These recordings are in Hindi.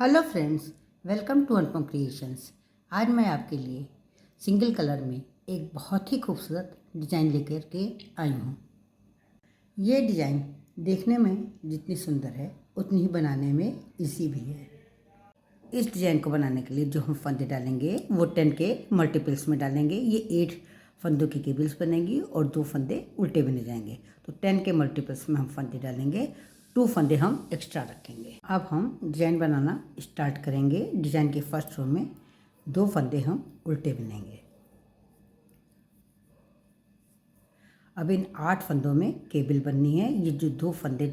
Hello friends, welcome to Anupam creations. आज मैं आपके लिए सिंगल कलर में एक बहुत ही खूबसूरत डिज़ाइन लेकर के आई हूँ। ये डिज़ाइन देखने में जितनी सुंदर है उतनी ही बनाने में इजी भी है। इस डिज़ाइन को बनाने के लिए जो हम फंदे डालेंगे वो 10 के मल्टीपल्स में डालेंगे। ये 8 फंदों की केबल्स बनेगी और 2 फंदे उल्टे बने जाएंगे। तो 10 के मल्टीपल्स में हम फंदे डालेंगे, 2 फंदे हम एक्स्ट्रा रखेंगे। अब हम डिज़ाइन बनाना स्टार्ट करेंगे। डिज़ाइन के फर्स्ट रो में 2 फंदे हम उल्टे बनेंगे। अब इन 8 फंदों में केबल बननी है। ये जो 2 फंदे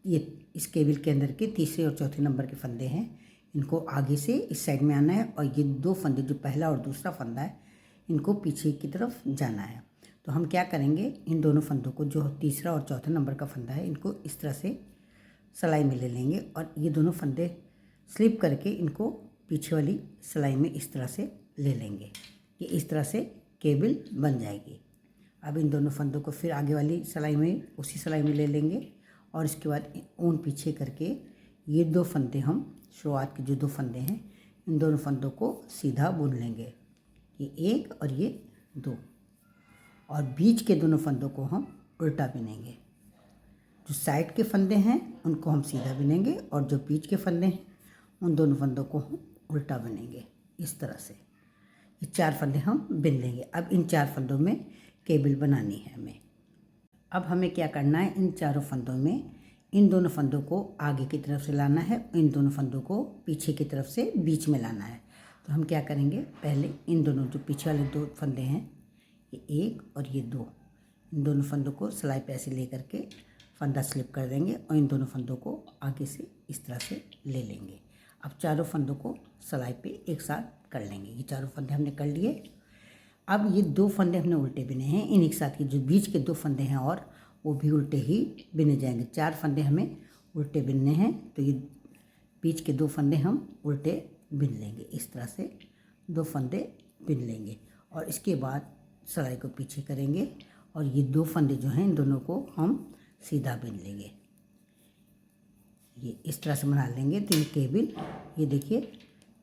ये इस केबल के अंदर के तीसरे और चौथे नंबर के फंदे हैं, इनको आगे से इस साइड में आना है और ये 2 फंदे जो पहला और दूसरा फंदा है इनको पीछे की तरफ जाना है। तो हम क्या करेंगे, इन दोनों फंदों को जो तीसरा और चौथा नंबर का फंदा है इनको इस तरह से सिलाई में ले लेंगे और ये दोनों फंदे स्लिप करके इनको पीछे वाली सिलाई में इस तरह से ले लेंगे। ये इस तरह से केबल बन जाएगी। अब इन दोनों फंदों को फिर आगे वाली सिलाई में उसी सिलाई में ले लेंगे और इसके बाद ऊन पीछे करके ये 2 फंदे हम शुरुआत के जो 2 फंदे हैं इन दोनों फंदों को सीधा बुन लेंगे। ये 1 और ये 2 और बीच के दोनों फंदों को हम उल्टा बुनेंगे। जो साइड के फंदे हैं उनको हम सीधा बुनेंगे और जो बीच के फंदे हैं उन दोनों फंदों को हम उल्टा बुनेंगे। इस तरह से ये 4 फंदे हम बुन लेंगे। अब इन 4 फंदों में केबल बनानी है हमें। अब हमें क्या करना है, इन चारों फंदों में इन दोनों फंदों को आगे की तरफ से लाना है, इन दोनों फंदों को पीछे की तरफ से बीच में लाना है। तो हम क्या करेंगे, पहले इन दोनों जो पीछे वाले 2 फंदे हैं ये 1 और ये 2, इन दोनों फंदों को सिलाई पे ऐसे ले करके फंदा स्लिप कर देंगे और इन दोनों फंदों को आगे से इस तरह से ले लेंगे। अब चारों फंदों को सिलाई पे एक साथ कर लेंगे। ये चारों फंदे हमने कर लिए। अब ये 2 फंदे हमने उल्टे बिने हैं, इन एक साथ के जो बीच के 2 फंदे हैं और वो भी उल्टे ही बिने जाएंगे। 4 फंदे हमें उल्टे बिनने हैं, तो ये बीच के 2 फंदे हम उल्टे बिन लेंगे। इस तरह से 2 फंदे बिन लेंगे और इसके बाद सिलाई को पीछे करेंगे और ये 2 फंदे जो हैं इन दोनों को हम सीधा बिन लेंगे। ये इस तरह से बना लेंगे। तो ये केबल ये देखिए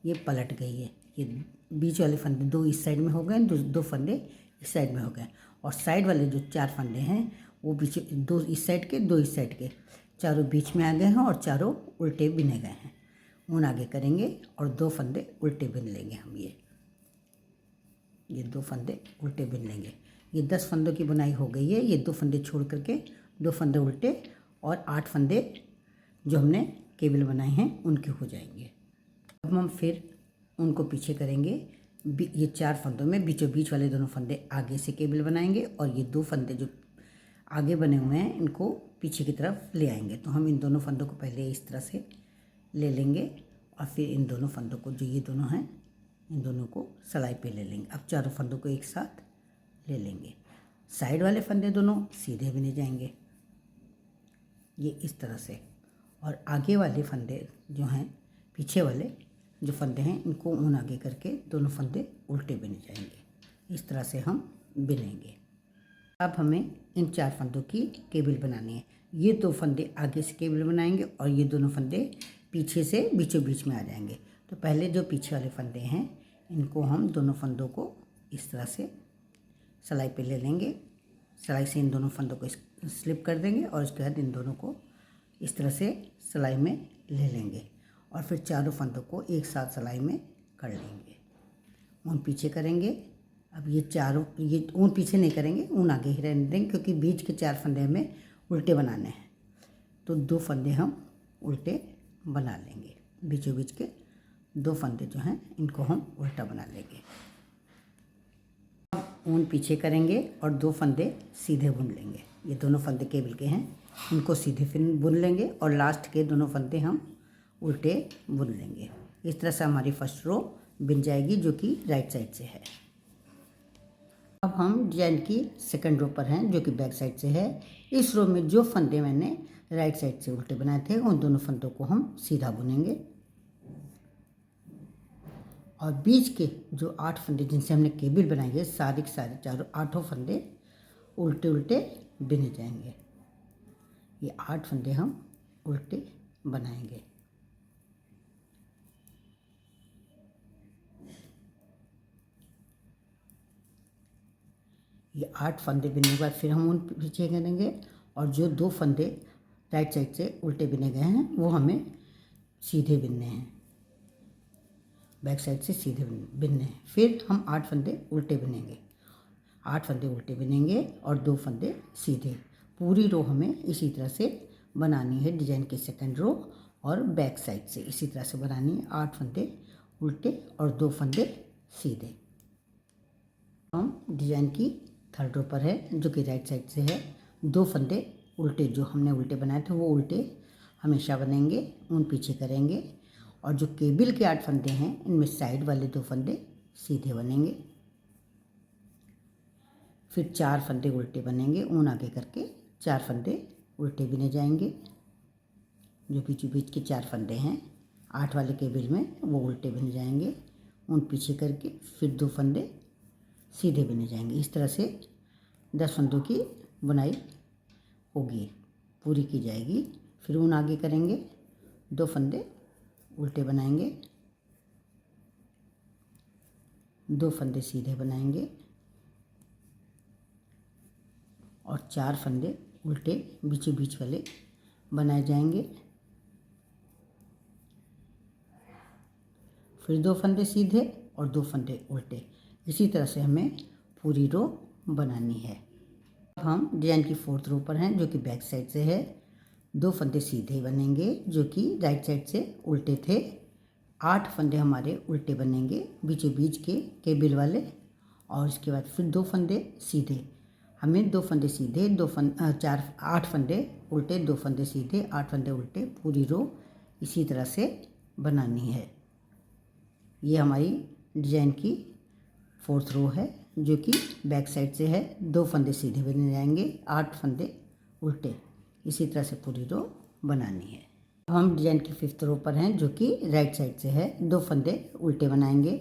ये पलट गई है। ये बीच वाले फंदे 2 इस साइड में हो गए, 2 फंदे इस साइड में हो गए और साइड वाले जो 4 फंदे हैं वो बीच 2 इस साइड के 2 इस साइड के चारों बीच में आ गए हैं और चारों उल्टे बिने गए हैं। ऊन आगे करेंगे और 2 फंदे उल्टे बिन लेंगे हम। ये 2 फंदे उल्टे बिन लेंगे। ये 10 फंदों की बुनाई हो गई है। ये 2 फंदे छोड़ करके 2 फंदे उल्टे और 8 फंदे जो हमने केबल बनाए हैं उनके हो जाएंगे। अब हम फिर उनको पीछे करेंगे। ये 4 फंदों में बीचों बीच वाले दोनों फंदे आगे से केबल बनाएंगे और ये 2 फंदे जो आगे बने हुए हैं इनको पीछे की तरफ ले आएंगे। तो हम इन दोनों फंदों को पहले इस तरह से ले लेंगे और फिर इन दोनों फंदों को जो ये दोनों हैं इन दोनों को सिलाई पे ले लेंगे। अब चारों फंदों को एक साथ ले लेंगे। साइड वाले फंदे दोनों सीधे बिने जाएंगे ये इस तरह से, और आगे वाले फंदे जो हैं पीछे वाले जो फंदे हैं इनको ऊन आगे करके दोनों फंदे उल्टे बिने जाएंगे। इस तरह से हम बिनेंगे। अब हमें इन 4 फंदों की केबल बनानी है। ये 2 फंदे आगे से केबल बनाएंगे और ये दोनों फंदे पीछे से बीचों बीच में आ जाएंगे। तो पहले जो पीछे वाले फंदे हैं इनको हम दोनों फंदों को इस तरह से सिलाई पे ले लेंगे। सिलाई से इन दोनों फंदों को स्लिप कर देंगे और उसके बाद इन दोनों को इस तरह से सिलाई में ले लेंगे और फिर चारों फंदों को एक साथ सिलाई में कर लेंगे। ऊन पीछे करेंगे। अब ये ऊन पीछे नहीं करेंगे, ऊन आगे ही रहने देंगे क्योंकि बीच के 4 फंदे हमें उल्टे बनाने हैं। तो 2 फंदे हम उल्टे बना लेंगे। बीचों बीच के 2 फंदे जो हैं इनको हम उल्टा बना लेंगे। अब ऊन पीछे करेंगे और 2 फंदे सीधे बुन लेंगे। ये दोनों फंदे केबल के हैं, इनको सीधे फिर बुन लेंगे और लास्ट के दोनों फंदे हम उल्टे बुन लेंगे। इस तरह से हमारी फर्स्ट रो बिन जाएगी जो कि राइट साइड से है। अब हम डिजाइन की सेकंड रो पर हैं जो कि बैक साइड से है। इस रो में जो फंदे मैंने राइट साइड से उल्टे बनाए थे उन दोनों फंदों को हम सीधा बुनेंगे और बीच के जो 8 फंदे जिनसे हमने केबल बनाई है सारे के सारे चारों 8 फंदे उल्टे उल्टे बिने जाएंगे। ये 8 फंदे हम उल्टे बनाएंगे। ये 8 फंदे बिनने के बाद फिर हम उन पीछे करेंगे और जो 2 फंदे राइट साइड से उल्टे बिने गए हैं वो हमें सीधे बिनने हैं, बैक साइड से सीधे बिनने हैं। फिर हम 8 फंदे उल्टे बिनेंगे, 8 फंदे उल्टे बिनेंगे और 2 फंदे सीधे। पूरी रो हमें इसी तरह से बनानी है, डिजाइन के सेकंड रो और बैक साइड से इसी तरह से बनानी है, 8 फंदे उल्टे और 2 फंदे सीधे। हम डिजाइन की थर्ड रो पर है जो कि राइट साइड से है। 2 फंदे उल्टे जो हमने उल्टे बनाए थे वो उल्टे हमेशा बनेंगे, उन पीछे करेंगे और जो केबिल के 8 फंदे हैं इनमें साइड वाले 2 फंदे सीधे बनेंगे। फिर 4 फंदे उल्टे बनेंगे, ऊन आगे करके 4 फंदे उल्टे बिने जाएंगे। जो बीचों बीच के 4 फंदे हैं 8 वाले केबिल में वो उल्टे बिने जाएंगे, ऊन पीछे करके फिर 2 फंदे सीधे बिने जाएंगे। इस तरह से 10 फंदों की बुनाई होगी, पूरी की जाएगी। फिर ऊन आगे करेंगे, 2 फंदे उल्टे बनाएंगे, 2 फंदे सीधे बनाएंगे और 4 फंदे उल्टे बीचों बीच वाले बनाए जाएंगे। फिर 2 फंदे सीधे और 2 फंदे उल्टे। इसी तरह से हमें पूरी रो बनानी है। अब हम डिजाइन की फोर्थ रो पर हैं जो कि बैक साइड से है। 2 फंदे सीधे बनेंगे जो कि राइट साइड से उल्टे थे। 8 फंदे हमारे उल्टे बनेंगे बीचों बीच के केबिल वाले और इसके बाद फिर 2 फंदे सीधे। हमें 2 फंदे सीधे 8 फंदे उल्टे, 2 फंदे सीधे, 8 फंदे उल्टे, पूरी रो इसी तरह से बनानी है। ये हमारी डिजाइन की फोर्थ रो है जो कि बैक साइड से है। 2 फंदे सीधे बने जाएंगे, 8 फंदे उल्टे, इसी तरह से पूरी रो बनानी है। हम डिजाइन की फिफ्थ रो पर हैं जो कि राइट साइड से है। 2 फंदे उल्टे बनाएंगे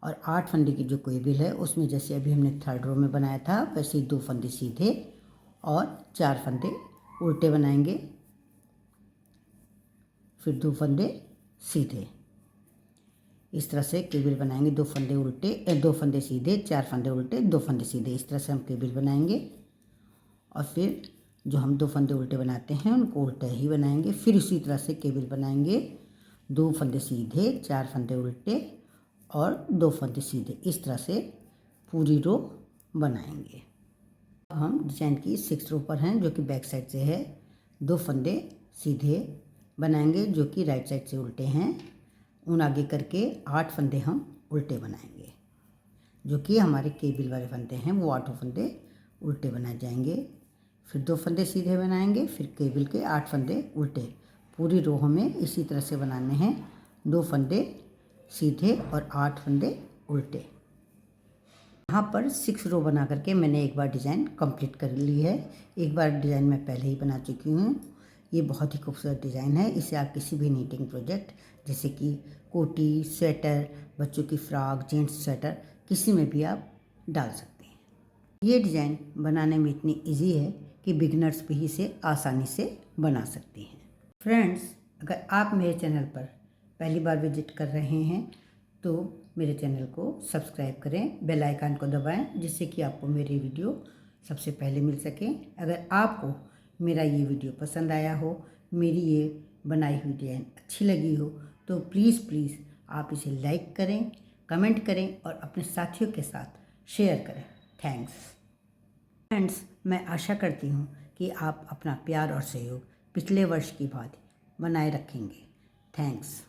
और 8 फंदे की जो केबिल है उसमें जैसे अभी हमने थर्ड रो में बनाया था वैसे ही 2 फंदे सीधे और 4 फंदे उल्टे बनाएंगे, फिर 2 फंदे सीधे। इस तरह से केबिल बनाएंगे, 2 फंदे उल्टे, 2 फंदे सीधे, 4 फंदे उल्टे, 2 फंदे सीधे। इस तरह से हम केबिल बनाएंगे और फिर जो हम 2 फंदे उल्टे बनाते हैं उनको उल्टे ही बनाएंगे। फिर इसी तरह से केबिल बनाएंगे, 2 फंदे सीधे, 4 फंदे उल्टे और 2 फंदे सीधे। इस तरह से पूरी रो बनाएंगे। हम डिजाइन की सिक्स रो पर हैं जो कि बैक साइड से है। 2 फंदे सीधे बनाएंगे जो कि राइट साइड से उल्टे हैं, ऊन आगे करके 8 फंदे हम उल्टे बनाएंगे जो कि हमारे केबिल वाले फंदे हैं, वो 8 फंदे उल्टे बनाए जाएंगे। फिर 2 फंदे सीधे बनाएंगे, फिर केबिल के 8 फंदे उल्टे। पूरी रो हमें इसी तरह से बनाने हैं, 2 फंदे सीधे और 8 फंदे उल्टे। यहाँ पर 6 रो बना करके मैंने एक बार डिज़ाइन कंप्लीट कर ली है। एक बार डिज़ाइन मैं पहले ही बना चुकी हूँ। ये बहुत ही खूबसूरत डिज़ाइन है। इसे आप किसी भी नीटिंग प्रोजेक्ट जैसे कि कोटी, स्वेटर, बच्चों की फ्रॉक, जेंट्स स्वेटर, किसी में भी आप डाल सकते हैं। ये डिज़ाइन बनाने में इतनी इजी है कि बिगिनर्स भी इसे आसानी से बना सकते हैं। फ्रेंड्स, अगर आप मेरे चैनल पर पहली बार विजिट कर रहे हैं तो मेरे चैनल को सब्सक्राइब करें, बेल आइकन को दबाएं जिससे कि आपको मेरी वीडियो सबसे पहले मिल सके। अगर आपको मेरा ये वीडियो पसंद आया हो, मेरी ये बनाई हुई डिज़ाइन अच्छी लगी हो तो प्लीज़ आप इसे लाइक करें, कमेंट करें और अपने साथियों के साथ शेयर करें। थैंक्स फ्रेंड्स, मैं आशा करती हूँ कि आप अपना प्यार और सहयोग पिछले वर्ष की भांति बनाए रखेंगे। थैंक्स।